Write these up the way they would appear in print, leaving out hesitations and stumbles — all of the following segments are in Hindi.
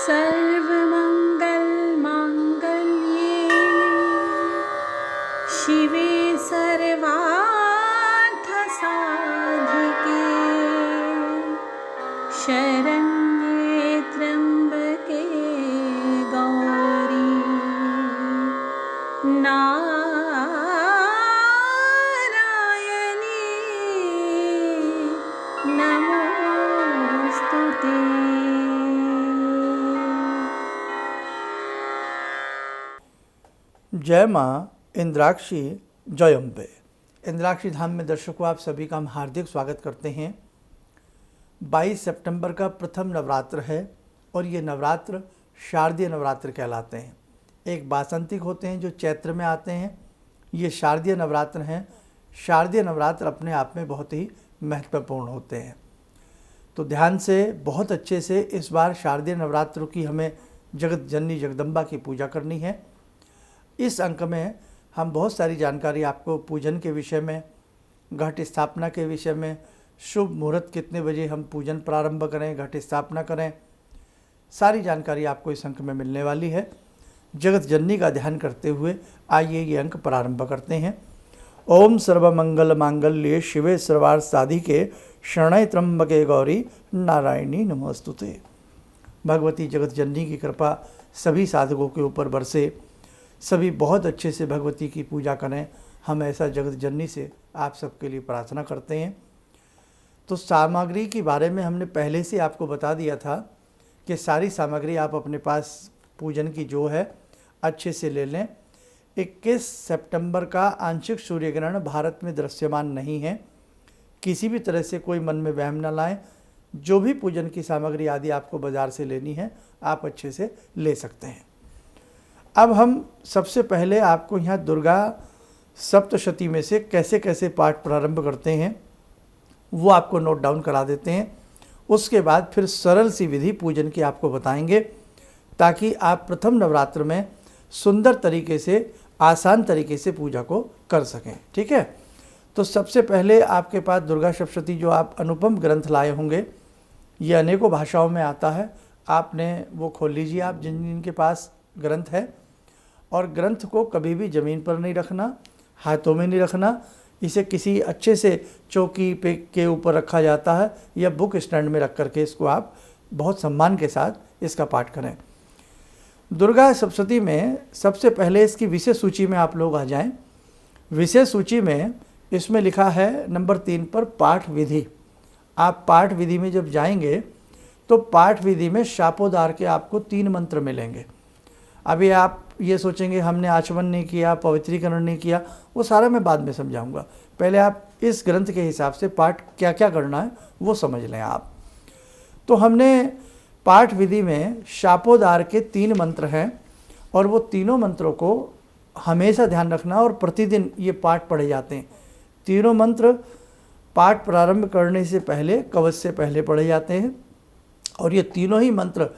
सर्वमङ्गलमाङ्गल्ये शिवे सर्वार्थसाधिके शरण्ये त्र्यम्बके गौरी नारायणी नमोस्तुते। जय माँ इंद्राक्षी जय अम्बे। इंद्राक्षी धाम में दर्शकों आप सभी का हम हार्दिक स्वागत करते हैं। 22 सितंबर का प्रथम नवरात्र है और ये नवरात्र शारदीय नवरात्र कहलाते हैं। एक बासंतिक होते हैं जो चैत्र में आते हैं, ये शारदीय नवरात्र हैं। शारदीय नवरात्र अपने आप में बहुत ही महत्वपूर्ण होते हैं। तो ध्यान से बहुत अच्छे से इस बार शारदीय नवरात्र की हमें जगत जननी जगदम्बा की पूजा करनी है। इस अंक में हम बहुत सारी जानकारी आपको पूजन के विषय में, घट स्थापना के विषय में, शुभ मुहूर्त कितने बजे हम पूजन प्रारंभ करें, घट स्थापना करें, सारी जानकारी आपको इस अंक में मिलने वाली है। जगत जननी का ध्यान करते हुए आइए ये अंक प्रारंभ करते हैं। ओम सर्वमंगल मांगल्ये शिवे सर्वार्थ साधिके शरण्ये त्र्यंबके गौरी नारायणी नमोस्तुते। भगवती जगत जननी की कृपा सभी साधकों के ऊपर बरसे, सभी बहुत अच्छे से भगवती की पूजा करें। हम ऐसा जगत जननी से आप सबके लिए प्रार्थना करते हैं। तो सामग्री के बारे में हमने पहले से आपको बता दिया था कि सारी सामग्री आप अपने पास पूजन की जो है अच्छे से ले लें। 21 सितंबर का आंशिक सूर्य ग्रहण भारत में दृश्यमान नहीं है। किसी भी तरह से कोई मन में वहम न लाएं। जो भी पूजन की सामग्री आदि आपको बाज़ार से लेनी है आप अच्छे से ले सकते हैं। अब हम सबसे पहले आपको यहाँ दुर्गा सप्तशती में से कैसे कैसे पाठ प्रारंभ करते हैं वो आपको नोट डाउन करा देते हैं। उसके बाद फिर सरल सी विधि पूजन की आपको बताएंगे ताकि आप प्रथम नवरात्र में सुंदर तरीके से, आसान तरीके से पूजा को कर सकें। ठीक है, तो सबसे पहले आपके पास दुर्गा सप्तशती जो आप अनुपम ग्रंथ लाए होंगे, ये अनेकों भाषाओं में आता है। आपने वो खोल लीजिए आप जिन जिनके पास ग्रंथ है। और ग्रंथ को कभी भी ज़मीन पर नहीं रखना, हाथों में नहीं रखना। इसे किसी अच्छे से चौकी पे के ऊपर रखा जाता है या बुक स्टैंड में रख करके इसको आप बहुत सम्मान के साथ इसका पाठ करें। दुर्गा सप्तशती में सबसे पहले इसकी विशेष सूची में आप लोग आ जाएं। विशेष सूची में इसमें लिखा है नंबर 3 पर पाठ विधि। आप पाठ विधि में जब जाएंगे तो पाठ विधि में शापोद्धार के आपको 3 मंत्र मिलेंगे। अभी आप ये सोचेंगे हमने आचमन नहीं किया, पवित्रीकरण नहीं किया, वो सारा मैं बाद में समझाऊंगा। पहले आप इस ग्रंथ के हिसाब से पाठ क्या क्या करना है वो समझ लें आप। तो हमने पाठ विधि में शापोद्धार के 3 मंत्र हैं और वो तीनों मंत्रों को हमेशा ध्यान रखना और प्रतिदिन ये पाठ पढ़े जाते हैं। तीनों मंत्र पाठ प्रारंभ करने से पहले, कवच से पहले पढ़े जाते हैं। और ये तीनों ही मंत्र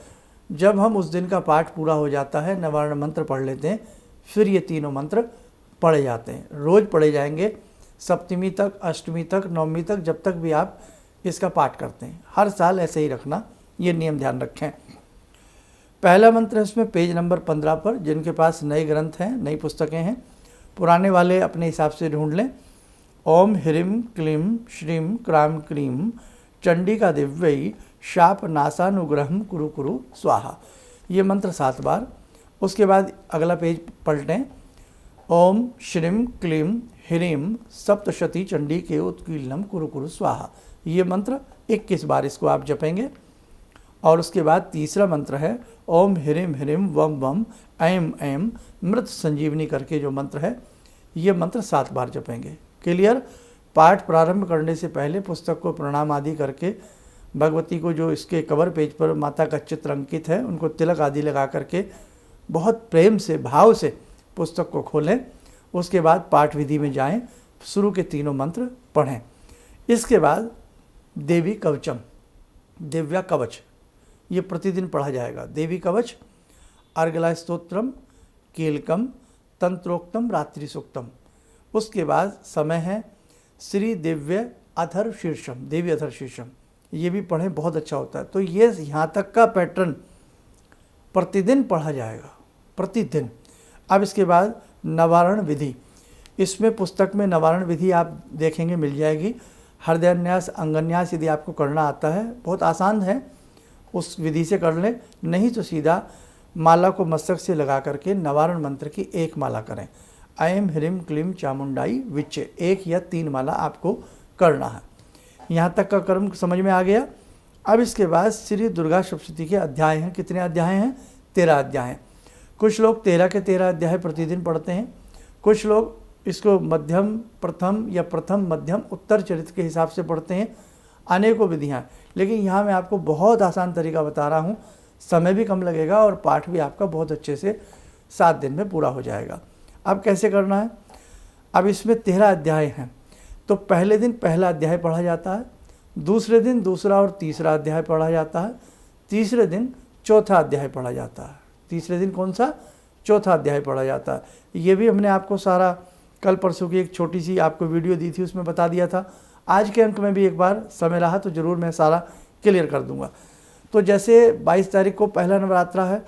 जब हम उस दिन का पाठ पूरा हो जाता है, नवारण मंत्र पढ़ लेते हैं, फिर ये तीनों मंत्र पढ़े जाते हैं। रोज़ पढ़े जाएंगे, सप्तमी तक, अष्टमी तक, नवमी तक, जब तक भी आप इसका पाठ करते हैं। हर साल ऐसे ही रखना, ये नियम ध्यान रखें। पहला मंत्र है इसमें पेज नंबर 15 पर। जिनके पास नए ग्रंथ हैं, नई पुस्तकें हैं, पुराने वाले अपने हिसाब से ढूंढ लें। ओम ह्रीं क्लीं श्रीं क्रां क्रीं चंडिका दिव्यै शाप नाशानुग्रहम कुरु कुरु स्वाहा। ये मंत्र 7 बार। उसके बाद अगला पेज पलटें। ओम श्रीं क्लीं ह्रीं सप्तशती चंडी के उत्कीर्णम कुरु कुरु स्वाहा। ये मंत्र 21 बार इसको आप जपेंगे। और उसके बाद तीसरा मंत्र है ओम ह्रीं ह्रीं वम वम ऐं ऐं मृत संजीवनी करके जो मंत्र है, ये मंत्र 7 बार जपेंगे। क्लियर। पाठ प्रारंभ करने से पहले पुस्तक को प्रणाम आदि करके भगवती को जो इसके कवर पेज पर माता का चित्र अंकित है उनको तिलक आदि लगा करके बहुत प्रेम से, भाव से पुस्तक को खोलें। उसके बाद पाठ विधि में जाएं, शुरू के तीनों मंत्र पढ़ें। इसके बाद देवी कवचम, दिव्या कवच, ये प्रतिदिन पढ़ा जाएगा। देवी कवच, अर्गला स्तोत्रम, कीलकम, तंत्रोक्तम, रात्रि सूक्तम। उसके बाद समय है श्री दिव्य अधर शीर्षम, देवी अधर शीर्षम, ये भी पढ़ें, बहुत अच्छा होता है। तो ये यहाँ तक का पैटर्न प्रतिदिन पढ़ा जाएगा, प्रतिदिन। अब इसके बाद नवारण विधि, इसमें पुस्तक में नवारण विधि आप देखेंगे मिल जाएगी। हृदयान्यास, अंगन्यास यदि आपको करना आता है, बहुत आसान है, उस विधि से कर लें। नहीं तो सीधा माला को मस्तक से लगा करके नवारण मंत्र की एक माला करें। ऐं ह्रीं क्लीं चामुंडाई विच्चे, 1 या 3 माला आपको करना है। यहाँ तक का क्रम समझ में आ गया। अब इसके बाद श्री दुर्गा सप्तशती के अध्याय हैं। कितने अध्याय हैं? 13 अध्याय हैं। कुछ लोग 13 के 13 अध्याय प्रतिदिन पढ़ते हैं, कुछ लोग इसको मध्यम प्रथम या प्रथम मध्यम उत्तर चरित्र के हिसाब से पढ़ते हैं। अनेकों विधियाँ, लेकिन यहाँ मैं आपको बहुत आसान तरीका बता रहा हूँ, समय भी कम लगेगा और पाठ भी आपका बहुत अच्छे से 7 दिन में पूरा हो जाएगा। अब कैसे करना है? अब इसमें 13 अध्याय हैं, तो पहले दिन पहला अध्याय पढ़ा जाता है, दूसरे दिन दूसरा और तीसरा अध्याय पढ़ा जाता है, तीसरे दिन चौथा अध्याय पढ़ा जाता है। तीसरे दिन कौन सा? चौथा अध्याय पढ़ा जाता है। ये भी हमने आपको सारा कल परसों की एक छोटी सी आपको वीडियो दी थी, उसमें बता दिया था। आज के अंक में भी एक बार समय रहा तो ज़रूर मैं सारा क्लियर कर दूंगा। तो जैसे 22 तारीख को पहला नवरात्रा है,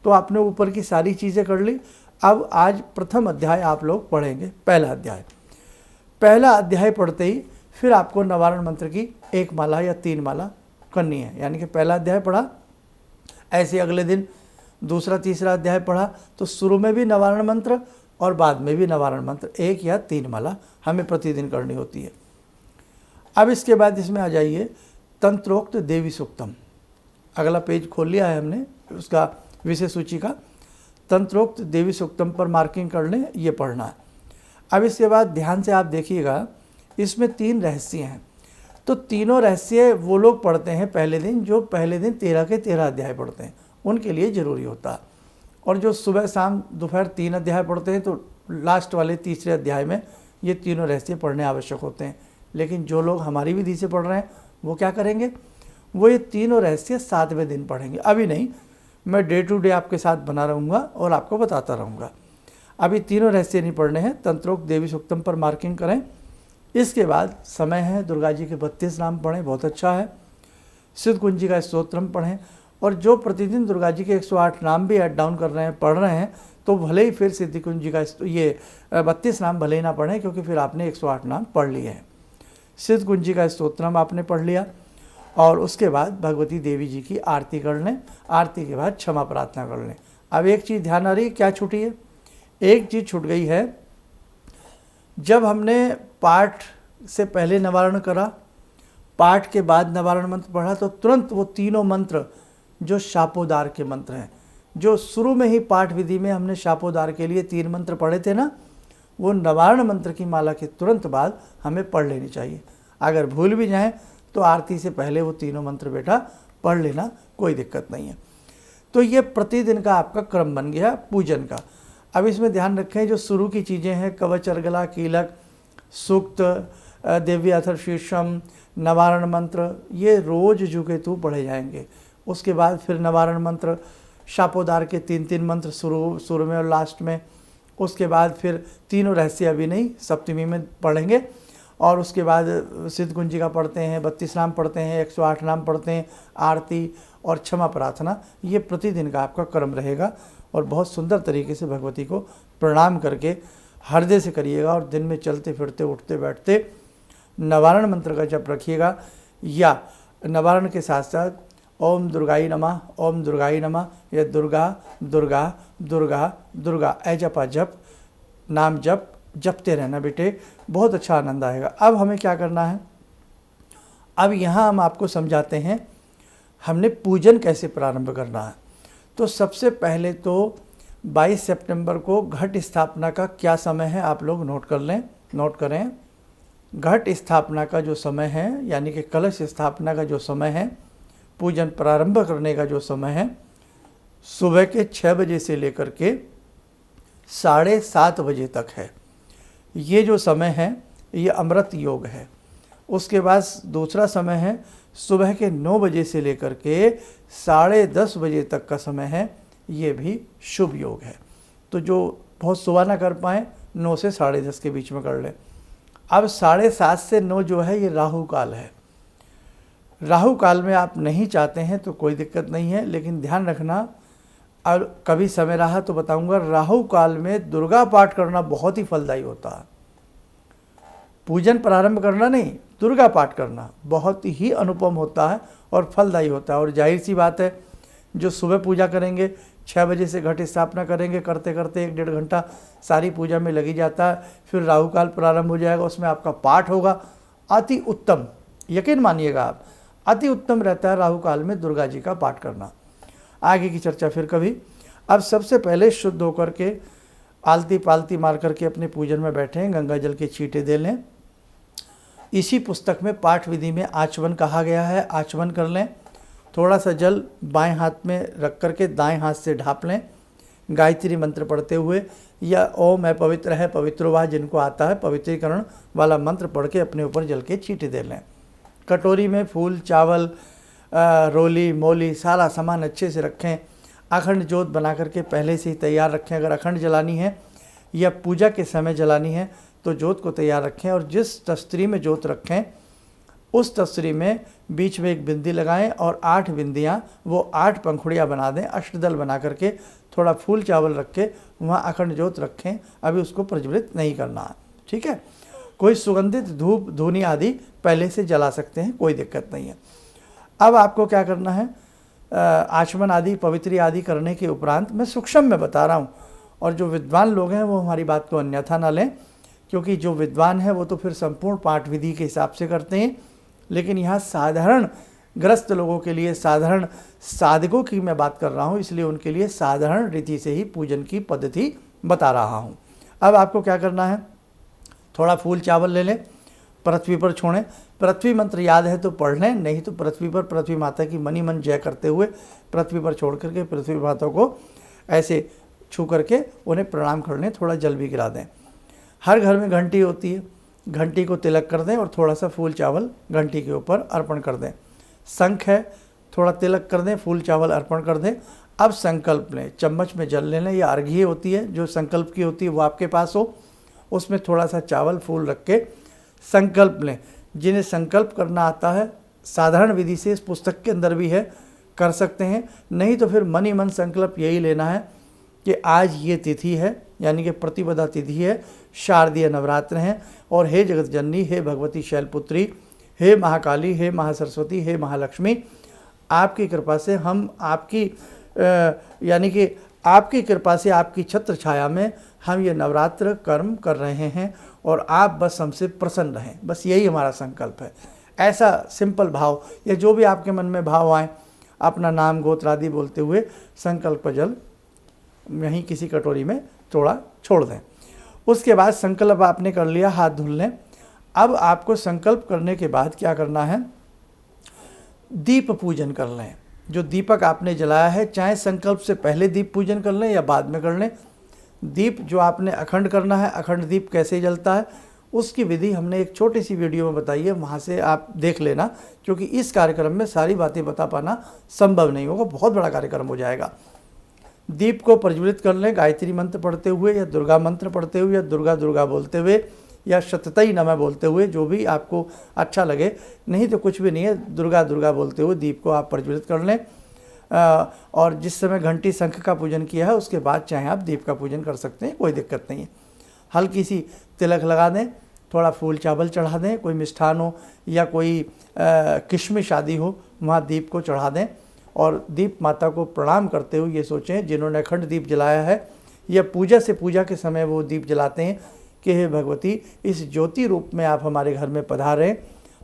तो आपने ऊपर की सारी चीज़ें कर ली। अब आज प्रथम अध्याय आप लोग पढ़ेंगे, पहला अध्याय। पहला अध्याय पढ़ते ही फिर आपको नवारण मंत्र की 1 माला या 3 माला करनी है। यानी कि पहला अध्याय पढ़ा, ऐसे अगले दिन दूसरा तीसरा अध्याय पढ़ा, तो शुरू में भी नवारण मंत्र और बाद में भी नवारण मंत्र 1 या 3 माला हमें प्रतिदिन करनी होती है। अब इसके बाद इसमें आ जाइए तंत्रोक्त देवी सूक्तम। अगला पेज खोल लिया है हमने उसका विषय सूची का। तंत्रोक्त देवी सूक्तम पर मार्किंग कर लें, ये पढ़ना है। अब इसके बाद ध्यान से आप देखिएगा, इसमें 3 रहस्य हैं। तो तीनों रहस्य वो लोग पढ़ते हैं पहले दिन, जो पहले दिन 13 के 13 अध्याय पढ़ते हैं, उनके लिए ज़रूरी होता है। और जो सुबह शाम दोपहर 3 अध्याय पढ़ते हैं, तो लास्ट वाले तीसरे अध्याय में ये तीनों रहस्य पढ़ने आवश्यक होते हैं। लेकिन जो लोग हमारी विधि से पढ़ रहे हैं, वो क्या करेंगे? वो ये तीनों रहस्य 7वें दिन पढ़ेंगे। अभी नहीं, मैं डे टू डे आपके साथ बना रहूँगा और आपको बताता रहूँगा। अभी तीनों रहस्य नहीं पढ़ने हैं। तंत्रोक्त देवी सूक्तम पर मार्किंग करें। इसके बाद समय है, दुर्गा जी के 32 नाम पढ़ें, बहुत अच्छा है। सिद्ध कुंजी का स्तोत्रम पढ़ें। और जो प्रतिदिन दुर्गा जी के 108 नाम भी ऐड डाउन कर रहे हैं, पढ़ रहे हैं, तो भले ही फिर सिद्ध कुंजी का ये 32 नाम भले ही ना पढ़ें, क्योंकि फिर आपने 108 नाम पढ़ लिए हैं। सिद्ध कुंजी का स्तोत्रम आपने पढ़ लिया और उसके बाद भगवती देवी जी की आरती कर लें। आरती के बाद क्षमा प्रार्थना कर लें। अब एक चीज़ ध्यान आ रही है, क्या छूटी है? एक चीज़ छूट गई है। जब हमने पाठ से पहले निवारण करा, पाठ के बाद निवारण मंत्र पढ़ा, तो तुरंत वो तीनों मंत्र जो शापोदार के मंत्र हैं, जो शुरू में ही पाठ विधि में हमने शापोदार के लिए 3 मंत्र पढ़े थे ना, वो निवारण मंत्र की माला के तुरंत बाद हमें पढ़ लेनी चाहिए। अगर भूल भी जाएं तो आरती से पहले वो तीनों मंत्र बेटा पढ़ लेना, कोई दिक्कत नहीं है। तो ये प्रतिदिन का आपका क्रम बन गया पूजन का। अब इसमें ध्यान रखें, जो शुरू की चीज़ें हैं, कवच, अर्गला, कीलक, सूक्त, देवी अथर्वशीर्षम, निवारण मंत्र, ये रोज जुगेतु पढ़े जाएंगे। उसके बाद फिर निवारण मंत्र, शापोदार के 3-3 मंत्र शुरू में और लास्ट में। उसके बाद फिर तीनों रहस्य अभी नहीं, सप्तमी में पढ़ेंगे। और उसके बाद सिद्ध कुंजी का पढ़ते हैं, 32 नाम पढ़ते हैं, 108 नाम पढ़ते हैं, आरती और क्षमा प्रार्थना। ये प्रतिदिन का आपका क्रम रहेगा और बहुत सुंदर तरीके से भगवती को प्रणाम करके हृदय से करिएगा। और दिन में चलते फिरते उठते बैठते निवारण मंत्र का जप रखिएगा, या निवारण के साथ साथ ओम दुर्गाई नमः, ओम दुर्गाई नमः, या दुर्गा दुर्गा दुर्गा दुर्गा जपा जप, नाम जपते रहना बेटे, बहुत अच्छा आनंद आएगा। अब हमें क्या करना है? अब यहाँ हम आपको समझाते हैं हमने पूजन कैसे प्रारंभ करना है। तो सबसे पहले तो 22 सितंबर को घट स्थापना का क्या समय है, आप लोग नोट कर लें, नोट करें। घट स्थापना का जो समय है, यानी कि कलश स्थापना का जो समय है, पूजन प्रारंभ करने का जो समय है, सुबह के 6 बजे से लेकर के 7:30 बजे तक है। ये जो समय है ये अमृत योग है। उसके बाद दूसरा समय है सुबह के 9 बजे से लेकर के 10:30 बजे तक का समय है, ये भी शुभ योग है। तो जो बहुत सुबह ना कर पाएँ, 9 से 10:30 के बीच में कर लें। अब 7:30 से 9 जो है ये राहु काल है। राहु काल में आप नहीं चाहते हैं तो कोई दिक्कत नहीं है, लेकिन ध्यान रखना और कभी समय रहा तो बताऊंगा, राहु काल में दुर्गा पाठ करना बहुत ही फलदायी होता है। पूजन प्रारंभ करना नहीं, दुर्गा पाठ करना बहुत ही अनुपम होता है और फलदायी होता है। और जाहिर सी बात है, जो सुबह पूजा करेंगे 6 बजे से घट स्थापना करेंगे, करते करते 1-1.5 घंटा सारी पूजा में लगी जाता है। फिर राहु काल प्रारंभ हो जाएगा, उसमें आपका पाठ होगा, अति उत्तम, यकीन मानिएगा आप, अति उत्तम रहता है राहु काल में दुर्गा जी का पाठ करना। आगे की चर्चा फिर कभी। अब सबसे पहले शुद्ध होकर के आलती पालती मार करके अपने पूजन में बैठें, गंगा जल के छींटे दे लें। इसी पुस्तक में पाठ विधि में आचमन कहा गया है, आचमन कर लें। थोड़ा सा जल बाएं हाथ में रख करके दाएं हाथ से ढाप लें, गायत्री मंत्र पढ़ते हुए, या ओम है पवित्र है पवित्रोवा जिनको आता है, पवित्रीकरण वाला मंत्र पढ़ के अपने ऊपर जल के छींटे दे लें। कटोरी में फूल, चावल, रोली, मोली सारा सामान अच्छे से रखें। अखंड जोत बना करके पहले से ही तैयार रखें। अगर अखंड जलानी है या पूजा के समय जलानी है तो जोत को तैयार रखें, और जिस तस्तरी में जोत रखें उस तस्तरी में बीच में एक बिंदी लगाएं और 8 बिंदियाँ, वो 8 पंखुड़ियाँ बना दें, अष्टदल बना करके थोड़ा फूल चावल रख के वहाँ अखंड जोत रखें। अभी उसको प्रज्वलित नहीं करना है, ठीक है। कोई सुगंधित धूप धूनी आदि पहले से जला सकते हैं, कोई दिक्कत नहीं है। अब आपको क्या करना है, आचमन आदि पवित्री आदि करने के उपरांत, मैं सूक्ष्म में बता रहा हूँ, और जो विद्वान लोग हैं वो हमारी बात को अन्यथा ना लें, क्योंकि जो विद्वान है वो तो फिर संपूर्ण पाठ विधि के हिसाब से करते हैं। लेकिन यहाँ साधारण ग्रस्त लोगों के लिए, साधारण साधकों की मैं बात कर रहा हूँ, इसलिए उनके लिए साधारण रीति से ही पूजन की पद्धति बता रहा हूँ। अब आपको क्या करना है, थोड़ा फूल चावल ले लें, पृथ्वी पर छोड़ें। पृथ्वी मंत्र याद है तो पढ़ लें, नहीं तो पृथ्वी पर पृथ्वी माता की मनी मन जय करते हुए पृथ्वी पर छोड़ करके पृथ्वी माता को ऐसे छू करके उन्हें प्रणाम कर लें, थोड़ा जल भी गिरा दें। हर घर में घंटी होती है, घंटी को तिलक कर दें और थोड़ा सा फूल चावल घंटी के ऊपर अर्पण कर दें। शंख है, थोड़ा तिलक कर दें, फूल चावल अर्पण कर दें। अब संकल्प लें, चम्मच में जल ले लें, या अर्घ्य होती है जो संकल्प की होती है वो आपके पास हो, उसमें थोड़ा सा चावल फूल रख के संकल्प लें। जिन्हें संकल्प करना आता है साधारण विधि से, इस पुस्तक के अंदर भी है, कर सकते हैं। नहीं तो फिर मन ही मन संकल्प यही लेना है कि आज ये तिथि है, यानी कि प्रतिपदा तिथि है, शारदीय नवरात्र हैं, और हे जगत जननी, हे भगवती शैलपुत्री, हे महाकाली, हे महासरस्वती, हे महालक्ष्मी, आपकी कृपा से हम आपकी यानी कि आपकी कृपा से, आपकी छत्र छाया में हम ये नवरात्र कर्म कर रहे हैं, और आप बस हमसे प्रसन्न रहें, बस यही हमारा संकल्प है। ऐसा सिंपल भाव, या जो भी आपके मन में भाव आए, अपना नाम गोत्र आदि बोलते हुए संकल्प जल यहीं किसी कटोरी में थोड़ा छोड़ दें। उसके बाद संकल्प आपने कर लिया, हाथ धुल लें। अब आपको संकल्प करने के बाद क्या करना है, दीप पूजन कर लें। जो दीपक आपने जलाया है, चाहे संकल्प से पहले दीप पूजन कर लें या बाद में कर लें। दीप जो आपने अखंड करना है, अखंड दीप कैसे जलता है उसकी विधि हमने एक छोटी सी वीडियो में बताई है, वहाँ से आप देख लेना, क्योंकि इस कार्यक्रम में सारी बातें बता पाना संभव नहीं होगा, बहुत बड़ा कार्यक्रम हो जाएगा। दीप को प्रज्वलित कर लें, गायत्री मंत्र पढ़ते हुए या दुर्गा मंत्र पढ़ते हुए या दुर्गा दुर्गा बोलते हुए या शततई नमः बोलते हुए, जो भी आपको अच्छा लगे। नहीं तो कुछ भी नहीं है, दुर्गा दुर्गा बोलते हुए दीप को आप प्रज्वलित कर लें। और जिस समय घंटी शंख का पूजन किया है उसके बाद चाहे आप दीप का पूजन कर सकते हैं, कोई दिक्कत नहीं है। हल्की सी तिलक लगा दें, थोड़ा फूल चावल चढ़ा दें, कोई मिष्ठान हो या कोई किशमिश आदि हो, वहाँ दीप को चढ़ा दें। और दीप माता को प्रणाम करते हुए ये सोचें, जिन्होंने अखंड दीप जलाया है या पूजा से पूजा के समय वो दीप जलाते हैं, कि हे भगवती, इस ज्योति रूप में आप हमारे घर में पधारें,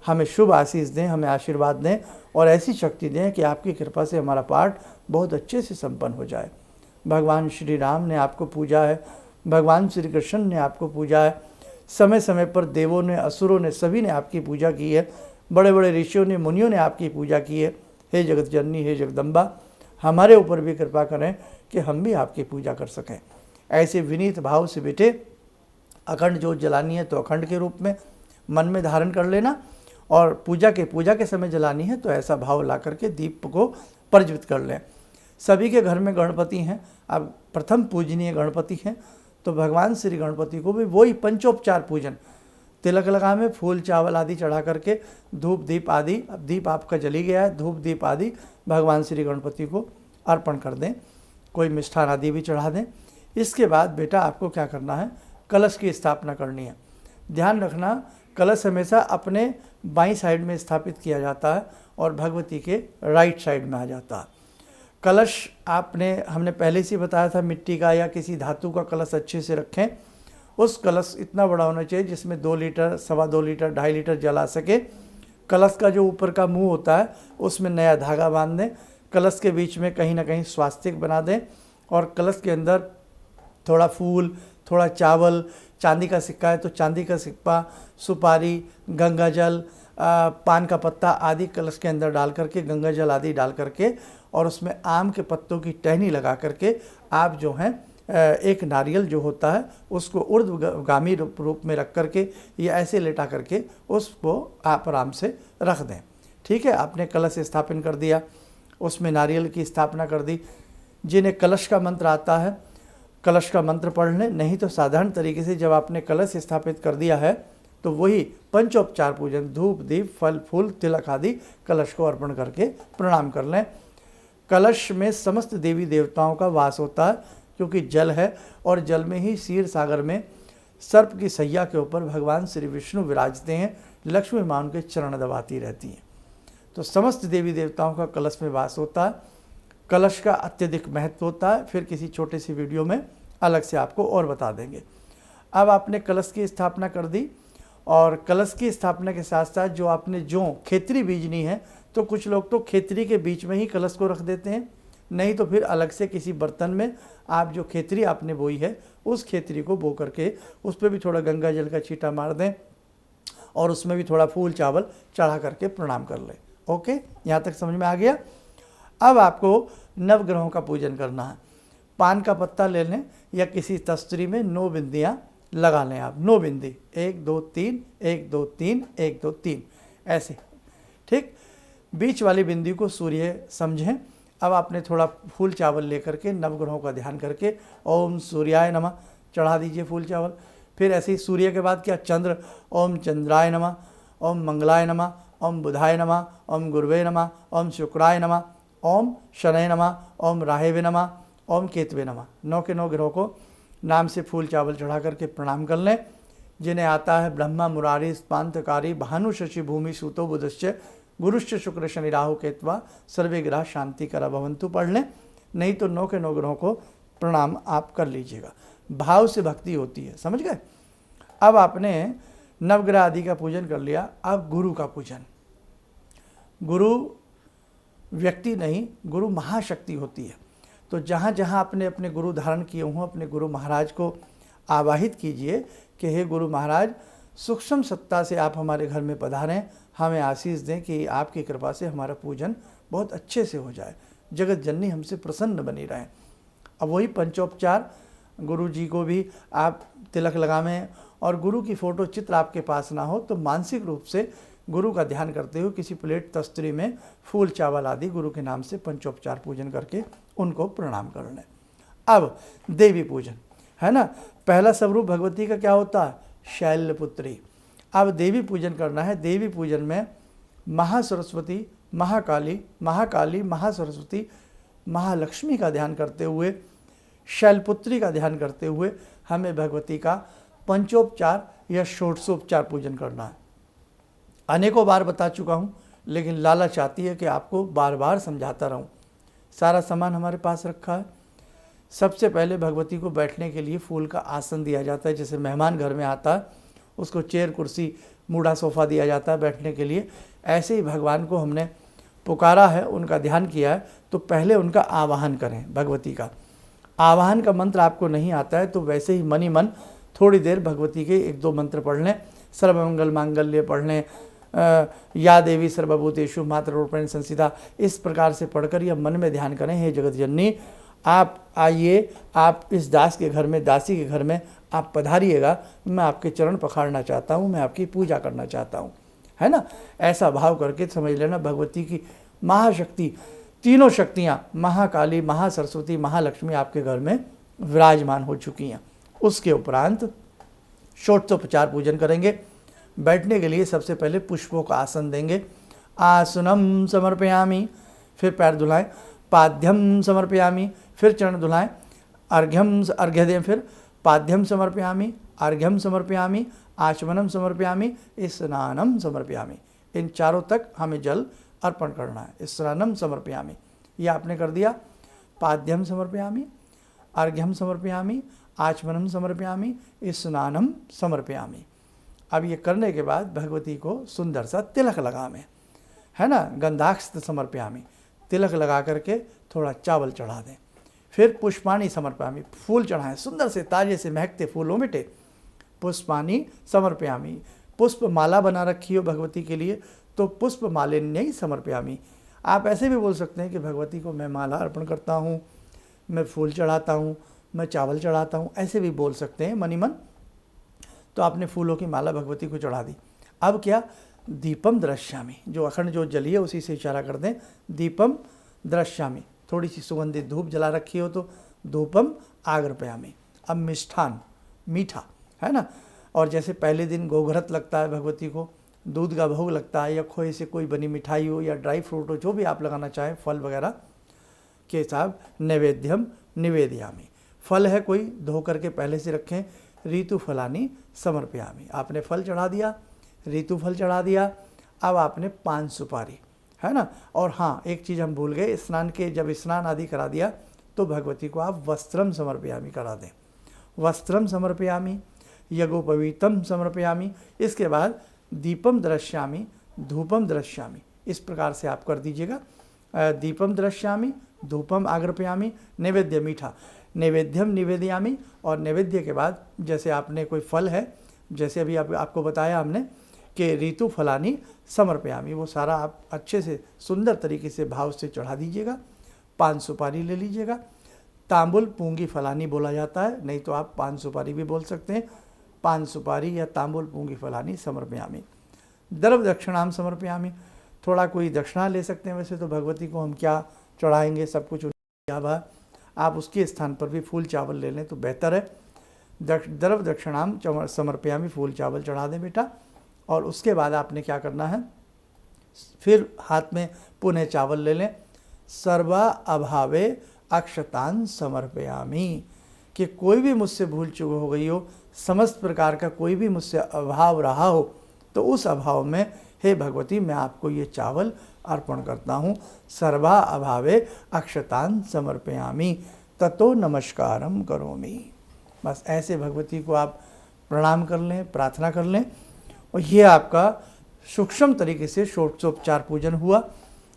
हमें शुभ आशीष दें, हमें आशीर्वाद दें और ऐसी शक्ति दें कि आपकी कृपा से हमारा पाठ बहुत अच्छे से संपन्न हो जाए। भगवान श्री राम ने आपको पूजा है, भगवान श्री कृष्ण ने आपको पूजा है, समय समय पर देवों ने, असुरों ने, सभी ने आपकी पूजा की है, बड़े बड़े ऋषियों ने, मुनियों ने आपकी पूजा की है। हे जगत जननी, हे जगदम्बा, हमारे ऊपर भी कृपा करें कि हम भी आपकी पूजा कर सकें। ऐसे विनीत भाव से बेटे, अखंड जोत जलानी है तो अखंड के रूप में मन में धारण कर लेना, और पूजा के समय जलानी है तो ऐसा भाव ला करके दीप को प्रज्वलित कर लें। सभी के घर में गणपति हैं, अब प्रथम पूजनीय गणपति हैं, तो भगवान श्री गणपति को भी वही पंचोपचार पूजन, तिलक लगा में फूल चावल आदि चढ़ा करके धूप दीप आदि, अब दीप आपका जली गया है, धूप दीप आदि भगवान श्री गणपति को अर्पण कर दें। कोई मिष्ठान आदि भी चढ़ा दें। इसके बाद बेटा आपको क्या करना है, कलश की स्थापना करनी है। ध्यान रखना, कलश हमेशा अपने बाईं साइड में स्थापित किया जाता है और भगवती के राइट साइड में आ जाता है। कलश हमने पहले से बताया था, मिट्टी का या किसी धातु का कलश अच्छे से रखें। उस कलश इतना बड़ा होना चाहिए जिसमें 2 लीटर, 2.25 लीटर, 2.5 लीटर जल आ सके। कलश का जो ऊपर का मुंह होता है उसमें नया धागा बांध दें। कलश के बीच में कहीं ना कहीं स्वास्तिक बना दें और कलश के अंदर थोड़ा फूल, थोड़ा चावल, चांदी का सिक्का है तो चांदी का सिक्का, सुपारी, गंगा जल, पान का पत्ता आदि कलश के अंदर डाल करके, गंगा जल आदि डाल करके और उसमें आम के पत्तों की टहनी लगा करके आप जो हैं एक नारियल जो होता है उसको ऊर्ध्वगामी रूप में रख करके या ऐसे लेटा करके उसको आप आराम से रख दें। ठीक है, आपने कलश स्थापन कर दिया, उसमें नारियल की स्थापना कर दी। जिन्हें कलश का मंत्र आता है कलश का मंत्र पढ़ लें, नहीं तो साधारण तरीके से जब आपने कलश स्थापित कर दिया है तो वही पंचोपचार पूजन, धूप, दीप, फल, फूल, तिलक आदि कलश को अर्पण करके प्रणाम कर लें। कलश में समस्त देवी देवताओं का वास होता है क्योंकि जल है और जल में ही क्षीर सागर में सर्प की सैया के ऊपर भगवान श्री विष्णु विराजते हैं। लक्ष्मी मां उनके चरण दबाती रहती हैं, तो समस्त देवी देवताओं का कलश में वास होता है। कलश का अत्यधिक महत्व होता है, फिर किसी छोटे सी वीडियो में अलग से आपको और बता देंगे। अब आपने कलश की स्थापना कर दी और कलश की स्थापना के साथ साथ जो आपने खेतरी बीजनी है तो कुछ लोग तो खेतरी के बीच में ही कलश को रख देते हैं, नहीं तो फिर अलग से किसी बर्तन में आप जो खेतरी आपने बोई है उस खेतरी को बो करके उस पर भी थोड़ा गंगा जल का छींटा मार दें और उसमें भी थोड़ा फूल चावल चढ़ा करके प्रणाम कर लें। ओके, यहाँ तक समझ में आ गया। अब आपको नवग्रहों का पूजन करना है। पान का पत्ता ले लें या किसी तस्तरी में 9 बिंदियाँ लगा लें आप, 9 बिंदी, 1 2 3, 1 2 3, 1 2 3 ऐसे। ठीक, बीच वाली बिंदी को सूर्य समझें। अब आपने थोड़ा फूल चावल लेकर के नवग्रहों का ध्यान करके ओम सूर्याय नमः चढ़ा दीजिए फूल चावल। फिर ऐसे ही सूर्य के बाद क्या, चंद्र, ओम चंद्राय नमः, ओम मंगलाय नमः, ओम बुधाय नमः, ओम गुरुवे नमः, ओम शुक्राय नमः, ओम शनय नमः, ओम राहेवे नमः, ओम केतवे नमः। 9 के 9 ग्रहों को नाम से फूल चावल चढ़ा करके प्रणाम कर लें। जिन्हें आता है ब्रह्मा मुरारी स्पांतकारी भानु शशि भूमि सूतो बुधश्च गुरुश्च शुक्र शनि राहु केतवा सर्वे ग्रह शांति करा भवंतु पढ़ लें, नहीं तो 9 के 9 ग्रहों को प्रणाम आप कर लीजिएगा। भाव से भक्ति होती है, समझ गए। अब आपने नवग्रह आदि का पूजन कर लिया। अब गुरु का पूजन। गुरु व्यक्ति नहीं, गुरु महाशक्ति होती है। तो जहाँ जहाँ आपने अपने गुरु धारण किए हों अपने गुरु महाराज को आवाहित कीजिए कि हे गुरु महाराज, सूक्ष्म सत्ता से आप हमारे घर में पधारें, हमें आशीष दें कि आपकी कृपा से हमारा पूजन बहुत अच्छे से हो जाए, जगत जननी हमसे प्रसन्न बनी रहें। अब वही पंचोपचार, गुरु जी को भी आप तिलक लगावें और गुरु की फ़ोटो चित्र आपके पास ना हो तो मानसिक रूप से गुरु का ध्यान करते हुए किसी प्लेट तस्तरी में फूल चावल आदि गुरु के नाम से पंचोपचार पूजन करके उनको प्रणाम कर लें। अब देवी पूजन है ना, पहला स्वरूप भगवती का क्या होता है, शैलपुत्री। अब देवी पूजन करना है। देवी पूजन में महासरस्वती, महाकाली, महासरस्वती, महालक्ष्मी का ध्यान करते हुए, शैलपुत्री का ध्यान करते हुए हमें भगवती का पंचोपचार या षोडशोपचार पूजन करना है। अनेकों बार बता चुका हूँ, लेकिन लाला चाहती है कि आपको बार बार समझाता रहूँ। सारा सामान हमारे पास रखा है। सबसे पहले भगवती को बैठने के लिए फूल का आसन दिया जाता है। जैसे मेहमान घर में आता है उसको चेयर, कुर्सी, मूढ़ा सोफ़ा दिया जाता है बैठने के लिए, ऐसे ही भगवान को हमने पुकारा है, उनका ध्यान किया है, तो पहले उनका आवाहन करें। भगवती का आवाहन का मंत्र आपको नहीं आता है तो वैसे ही मन ही मन थोड़ी देर भगवती के 1-2 मंत्र पढ़ लें। सर्वमंगल मांगल्य पढ़ लें, या देवी सर्वभूतेषु मातृरूपेण संस्थिता, इस प्रकार से पढ़कर या मन में ध्यान करें, हे जगत जननी आप आइए, आप इस दास के घर में, दासी के घर में आप पधारिएगा, मैं आपके चरण पखाड़ना चाहता हूँ, मैं आपकी पूजा करना चाहता हूँ, है ना। ऐसा भाव करके समझ लेना भगवती की महाशक्ति, तीनों शक्तियाँ महाकाली, महासरस्वती, महालक्ष्मी आपके घर में विराजमान हो चुकी हैं। उसके उपरांत षोडशोपचार पूजन करेंगे। बैठने के लिए सबसे पहले पुष्पों का आसन देंगे। आसनम समर्पयामि, फिर पैर धुलाएं। पाद्यम समर्पयामि, फिर चरण धुलाएं, अर्घ्य दें, फिर पाद्यम समर्पयामि, अर्घ्यम समर्पयामि, आचमनम समर्पयामि, स्नानम समर्पयामि। इन चारों तक हमें जल अर्पण करना है। स्नानम समर्पयामि ये आपने कर दिया, पाद्यम समर्पयामि, अर्घ्यम समर्पयामि, आचमनम समर्पयामि, स्नानम समर्पयामि। अब ये करने के बाद भगवती को सुंदर सा तिलक लगावें, है ना, गंधाक्ष समर्पयामि, तिलक लगा करके थोड़ा चावल चढ़ा दें। फिर पुष्पाणि समर्पयामि, फूल चढ़ाएं, सुंदर से ताजे से महकते फूलों में पुष्पाणि समर्पयामि। पुष्प माला बना रखी हो भगवती के लिए तो पुष्प मालिन्य समर्पयामि। आप ऐसे भी बोल सकते हैं कि भगवती को मैं माला अर्पण करता हूँ, मैं फूल चढ़ाता हूँ, मैं चावल चढ़ाता हूँ, ऐसे भी बोल सकते हैं मनी मन। तो आपने फूलों की माला भगवती को चढ़ा दी। अब क्या, दीपम दृश्यामि, जो अखंड जो जली है उसी से इशारा कर दें, दीपम दृश्यामि। थोड़ी सी सुगंधित धूप जला रखी हो तो धूपम आग्रपयामि। अब मिष्ठान, मीठा, है ना, और जैसे पहले दिन गोघृत लगता है भगवती को, दूध का भोग लगता है, या खोए से कोई बनी मिठाई हो या ड्राई फ्रूट हो, जो भी आप लगाना चाहें, फल वगैरह के साथ नैवेद्यम निवेदयामि। फल है कोई धो करके पहले से रखें, ऋतु फलानी समर्पयामि। आपने फल चढ़ा दिया, ऋतु फल चढ़ा दिया। अब आपने 5 सुपारी, है ना। और हाँ, एक चीज़ हम भूल गए, स्नान के जब स्नान आदि करा दिया तो भगवती को आप वस्त्रम समर्पयामि करा दें। वस्त्रम समर्पयामि, यज्ञोपवीतम समर्पयामि। इसके बाद दीपम दृश्यामि, धूपम दृश्यामि, इस प्रकार से आप कर दीजिएगा। दीपम दृश्यामि, धूपम आग्रपयामि, नैवेद्य मीठा, नैवेद्यम निवेदयामि। और नैवेद्य के बाद जैसे आपने कोई फल है, जैसे अभी आपको बताया हमने कि ऋतु फलानी समर्पयामि, वो सारा आप अच्छे से सुंदर तरीके से भाव से चढ़ा दीजिएगा। 5 सुपारी ले लीजिएगा। तांबुल पूंगी फलानी बोला जाता है, नहीं तो आप 5 सुपारी भी बोल सकते हैं। 5 सुपारी या तांबुल पूंगी फलानी समर्पयामि। द्रव दक्षिणाम समर्पयामि, थोड़ा कोई दक्षिणा ले सकते हैं। वैसे तो भगवती को हम क्या चढ़ाएंगे, सब कुछ उनका, आप उसके स्थान पर भी फूल चावल ले लें तो बेहतर है। द्रव दक्षिणाम समर्पयामि, फूल चावल चढ़ा दें बेटा। और उसके बाद आपने क्या करना है, फिर हाथ में पुनः चावल ले लें। सर्वा अभावे अक्षतान समर्पयामि, कि कोई भी मुझसे भूल चूक हो गई हो, समस्त प्रकार का कोई भी मुझसे अभाव रहा हो, तो उस अभाव में हे भगवती मैं आपको ये चावल अर्पण करता हूँ। सर्वा अभावे अक्षतान समर्पयामि, ततो नमस्कारम करोमि। बस ऐसे भगवती को आप प्रणाम कर लें, प्रार्थना कर लें, और ये आपका सूक्ष्म तरीके से षोडशोपचार पूजन हुआ।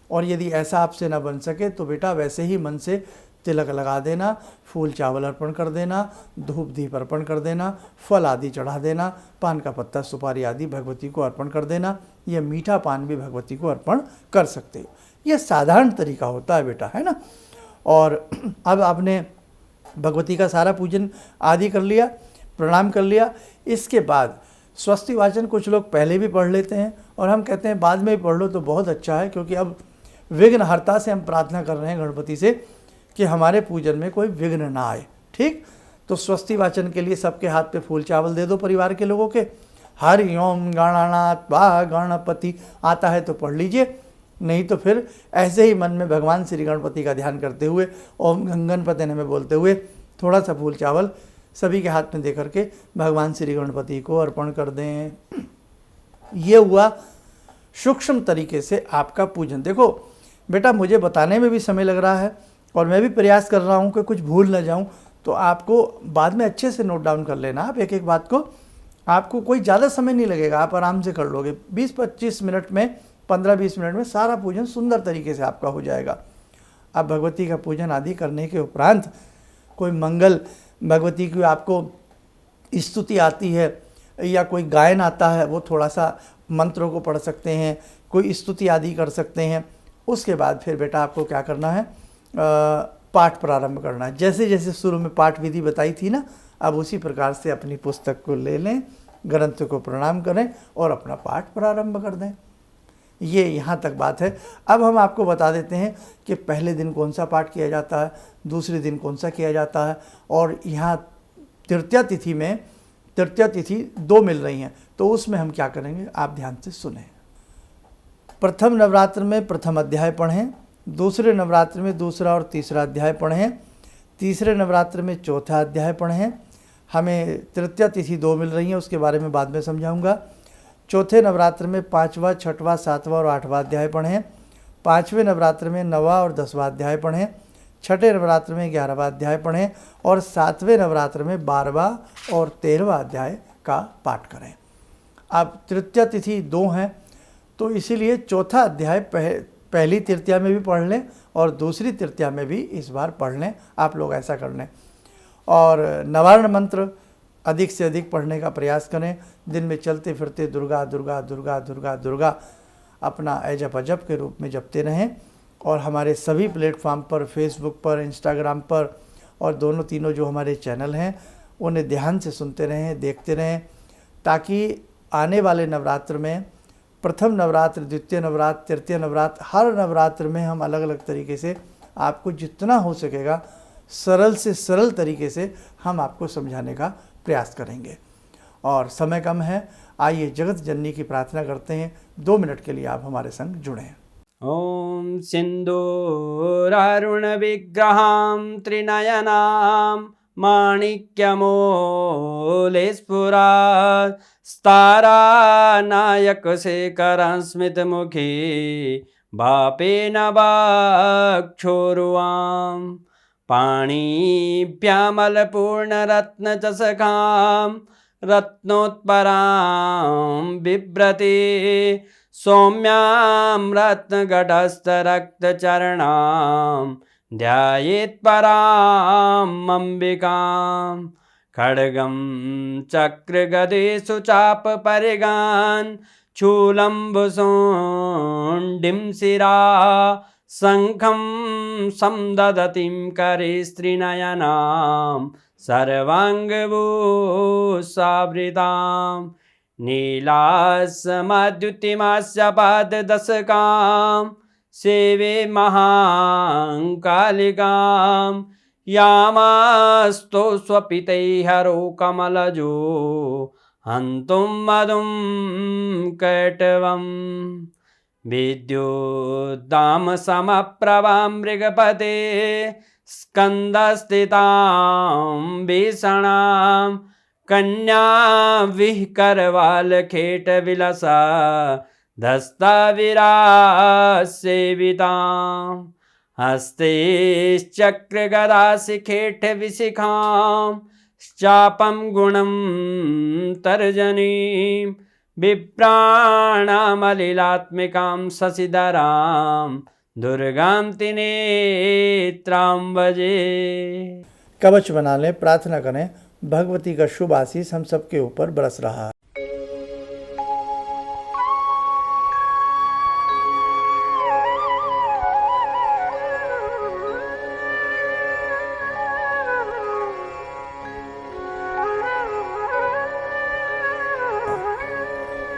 और यदि ऐसा आपसे ना बन सके तो बेटा वैसे ही मन से तिलक लगा देना, फूल चावल अर्पण कर देना, धूप दीप अर्पण कर देना, फल आदि चढ़ा देना, पान का पत्ता सुपारी आदि भगवती को अर्पण कर देना। यह मीठा पान भी भगवती को अर्पण कर सकते हो। यह साधारण तरीका होता है बेटा, है ना। और अब आपने भगवती का सारा पूजन आदि कर लिया, प्रणाम कर लिया। इसके बाद स्वस्ति वाचन कुछ लोग पहले भी पढ़ लेते हैं और हम कहते हैं बाद में भी पढ़ लो तो बहुत अच्छा है, क्योंकि अब विघ्नहर्ता से हम प्रार्थना कर रहे हैं गणपति से कि हमारे पूजन में कोई विघ्न ना आए। ठीक, तो स्वस्ति वाचन के लिए सबके हाथ पे फूल चावल दे दो परिवार के लोगों के। हरि ओम गणानाथ वा गणपति आता है तो पढ़ लीजिए, नहीं तो फिर ऐसे ही मन में भगवान श्री गणपति का ध्यान करते हुए ओम गणपति नमः बोलते हुए थोड़ा सा फूल चावल सभी के हाथ में दे करके भगवान श्री गणपति को अर्पण कर दें। ये हुआ सूक्ष्म तरीके से आपका पूजन। देखो बेटा, मुझे बताने में भी समय लग रहा है और मैं भी प्रयास कर रहा हूँ कि कुछ भूल ना जाऊँ, तो आपको बाद में अच्छे से नोट डाउन कर लेना आप एक एक बात को। आपको कोई ज़्यादा समय नहीं लगेगा, आप आराम से कर लोगे। 20-25 मिनट में, 15-20 मिनट में सारा पूजन सुंदर तरीके से आपका हो जाएगा। अब भगवती का पूजन आदि करने के उपरांत कोई मंगल, भगवती की आपको स्तुति आती है या कोई गायन आता है, वो थोड़ा सा मंत्रों को पढ़ सकते हैं, कोई स्तुति आदि कर सकते हैं। उसके बाद फिर बेटा आपको क्या करना है, पाठ प्रारंभ करना है। जैसे जैसे शुरू में पाठ विधि बताई थी ना, अब उसी प्रकार से अपनी पुस्तक को ले लें, ग्रंथ को प्रणाम करें और अपना पाठ प्रारंभ कर दें। ये यहाँ तक बात है। अब हम आपको बता देते हैं कि पहले दिन कौन सा पाठ किया जाता है, दूसरे दिन कौन सा किया जाता है। और यहाँ तृतीया तिथि में, तृतीया तिथि 2 मिल रही हैं, तो उसमें हम क्या करेंगे आप ध्यान से सुनें। प्रथम नवरात्र में प्रथम अध्याय पढ़ें, दूसरे नवरात्र में दूसरा और तीसरा अध्याय पढ़ें, तीसरे नवरात्र में चौथा अध्याय पढ़ें। हमें तृतीया तिथि 2 मिल रही हैं, उसके बारे में बाद में समझाऊंगा। चौथे नवरात्र में 5वां, 6वां, 7वां और 8वां अध्याय पढ़ें। 5वें नवरात्र में 9वां और 10वां अध्याय पढ़ें। 6ठे नवरात्र में 11वां अध्याय पढ़ें और 7वें नवरात्र में 12वां और 13वां अध्याय का पाठ करें। अब तृतीया तिथि 2 हैं, तो इसीलिए चौथा अध्याय पहली तृतीया में भी पढ़ लें और दूसरी तृतीया में भी इस बार पढ़ लें। आप लोग ऐसा कर लें और नवारण मंत्र अधिक से अधिक पढ़ने का प्रयास करें। दिन में चलते फिरते दुर्गा दुर्गा दुर्गा दुर्गा दुर्गा अपना अजप अजप के रूप में जपते रहें और हमारे सभी प्लेटफॉर्म पर, फेसबुक पर, इंस्टाग्राम पर और दोनों तीनों जो हमारे चैनल हैं उन्हें ध्यान से सुनते रहें, देखते रहें, ताकि आने वाले नवरात्र में प्रथम नवरात्र, द्वितीय नवरात्र, तृतीय नवरात्र, हर नवरात्र में हम अलग अलग तरीके से आपको जितना हो सकेगा सरल से सरल तरीके से हम आपको समझाने का प्रयास करेंगे। और समय कम है, आइए जगत जननी की प्रार्थना करते हैं। 2 मिनट के लिए आप हमारे संग जुड़ें। ॐ सिन्दूरारुण विग्रहां त्रिनयनां माणिक्यमूले स्फुरात् स्तारानायकशेखरं स्मितमुखी वापेन वक्षोरुवां पाणिभ्यामलपूर्णरत्नचषकां रत्नोत्परां बिभ्रति सौम्यां रत्नगटस्थरक्तचरणां ध्यायेत् पराम् अम्बिकां खड्गं चक्रगदेषु चापपरिगान् शूलम्बुशुण्डिं शिरा शङ्खं संदधतीं करे स्त्रीनयनां सर्वाङ्गभूषावृतां नीलास्मद्युतिमास्य पाददशकां सेवे महाकालिकां यामास्तो स्वपितैहरो कमलजो हन्तुं मधुं कैटवम् विद्युद्दाम समप्रभां मृगपते स्कन्दस्थितां भीषणां कन्या विहकरवालखेटविलसा धस्ताविरासेवितां हस्तैश्चक्रगदाशिखेटविशिखां चापं गुणं तर्जनीं विप्राणामलिलात्मिकां शशिधरां दुर्गां त्रिनेत्रां भजे। कवच बना लें, प्रार्थना करें, भगवती का शुभ आशीष हम सबके ऊपर बरस रहा है।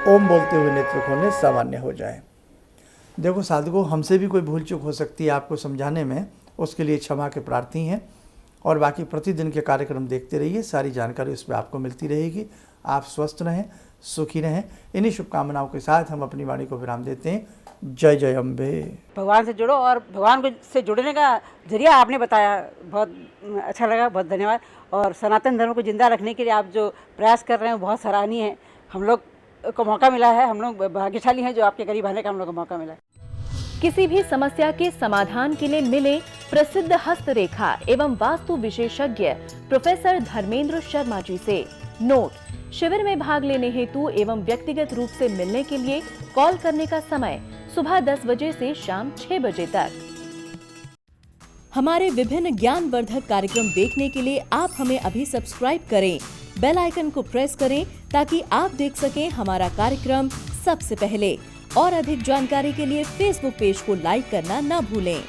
ओम बोलते हुए नेत्र खोलें, सामान्य हो जाए। देखो साधकों, हमसे भी कोई भूल चूक हो सकती है आपको समझाने में, उसके लिए क्षमा के प्रार्थी हैं। और बाकी प्रतिदिन के कार्यक्रम देखते रहिए, सारी जानकारी उस पर आपको मिलती रहेगी। आप स्वस्थ रहें, सुखी रहें। इन्हीं शुभकामनाओं के साथ हम अपनी वाणी को विराम देते हैं। जय जय अम्बे। भगवान से जुड़ो और भगवान से जुड़ने का जरिया आपने बताया, बहुत अच्छा लगा, बहुत धन्यवाद। और सनातन धर्म को जिंदा रखने के लिए आप जो प्रयास कर रहे हैं वो बहुत सराहनीय है। हम लोग को मौका मिला है, हम लोग भाग्यशाली हैं जो आपके करीब आने का हम लोग को मौका मिला है। किसी भी समस्या के समाधान के लिए मिले प्रसिद्ध हस्तरेखा एवं वास्तु विशेषज्ञ प्रोफेसर धर्मेंद्र शर्मा जी से। नोट: शिविर में भाग लेने हेतु एवं व्यक्तिगत रूप से मिलने के लिए कॉल करने का समय सुबह 10 बजे से शाम 6 बजे तक। हमारे विभिन्न ज्ञानवर्धक कार्यक्रम देखने के लिए आप हमें अभी सब्सक्राइब करें, बेल आइकन को प्रेस करें ताकि आप देख सकें हमारा कार्यक्रम सबसे पहले। और अधिक जानकारी के लिए फेसबुक पेज को लाइक करना न भूलें।